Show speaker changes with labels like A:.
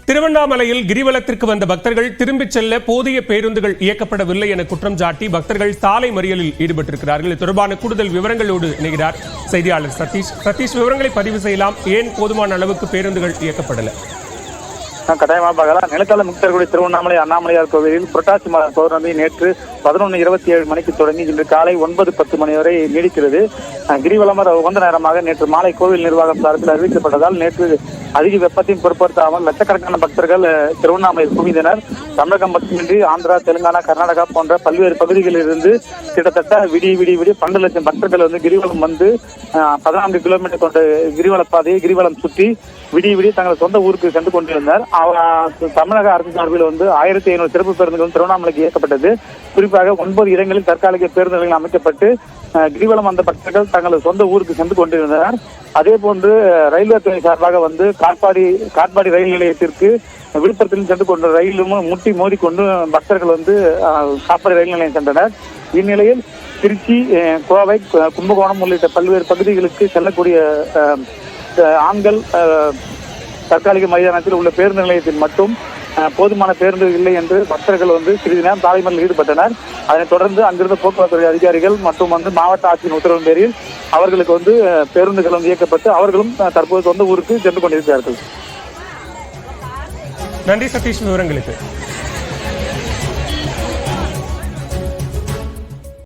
A: திருவண்ணாமலையில் கிரிவலத்திற்கு வந்த பக்தர்கள் திரும்பிச் செல்ல போதிய பேருந்துகள் இயக்கப்படவில்லை என குற்றம் சாட்டி பக்தர்கள் சாலை மறியலில் ஈடுபட்டிருக்கிறார்கள். இது தொடர்பான கூடுதல் விவரங்களோடு இணைகிறார் செய்தியாளர் சதீஷ். விவரங்களை பதிவு செய்யலாம். ஏன் போதுமான அளவுக்கு பேருந்துகள் இயக்கப்படல?
B: கட்டாயமாக பார்க்கலாம். நிலத்தள முக்தர்குடி திருவண்ணாமலை அண்ணாமலையார் கோவிலில் புரட்டாசி மாத பௌர்ணமி நேற்று 11:27 மணிக்கு தொடங்கி இன்று காலை 9:10 மணி வரை நீடிக்கிறது. கிரிவலம் உகந்த நேரமாக நேற்று மாலை கோவில் நிர்வாகம் சார்பில் அறிவிக்கப்பட்டதால் நேற்று அதிக வெப்பத்தையும் பொருட்படுத்தாமல் லட்சக்கணக்கான பக்தர்கள் திருவண்ணாமலை குவிந்தனர். தமிழகம் மட்டுமின்றி ஆந்திரா, தெலுங்கானா, கர்நாடகா போன்ற பல்வேறு பகுதிகளில் இருந்து கிட்டத்தட்ட விடிய 12 லட்சம் பக்தர்கள் கிரிவலம் 14 கிலோமீட்டர் கொண்ட கிரிவல பாதையை கிரிவலம் சுற்றி விடிய தங்கள் சொந்த ஊருக்கு சென்று கொண்டிருந்தார். தமிழக அரசு சார்பில் 1500 சிறப்பு பேருந்துகள் திருவண்ணாமலைக்கு இயக்கப்பட்டது. குறிப்பாக 9 இடங்களில் தற்காலிக பேருந்துகள் அமைக்கப்பட்டு கிரிவலம் வந்த பக்தர்கள் தங்களது சொந்த ஊருக்கு சென்று கொண்டிருந்தனர். அதே போன்று ரயில்வே துறை சார்பாக காட்பாடி ரயில் நிலையத்திற்கு விழுப்புரத்திலும் சென்று கொண்ட ரயிலும் முட்டி மோதிக்கொண்டு பக்தர்கள் காட்பாடி ரயில் நிலையம் சென்றனர். இந்நிலையில் திருச்சி, கோவை, கும்பகோணம் உள்ளிட்ட பல்வேறு பகுதிகளுக்கு செல்லக்கூடிய ஆண்கள் தற்காலிக மைதானத்தில் உள்ள பேருந்து நிலையத்தில் மட்டும் போதுமான பேருந்து இல்லை என்று பக்தர்கள் சிறிது நேரம் சாலை மறியலில் ஈடுபட்டனர். அதனைத் தொடர்ந்து அங்கிருந்த போக்குவரத்து அதிகாரிகள் மற்றும் மாவட்ட ஆட்சியின் உத்தரவின் பேரில் அவர்களுக்கு பேருந்துகள் இயக்கப்பட்டு அவர்களும் தற்போது சொந்த ஊருக்கு சென்று கொண்டிருக்கிறார்கள்.
A: நன்றி சதீஷ் விவரங்களுக்கு.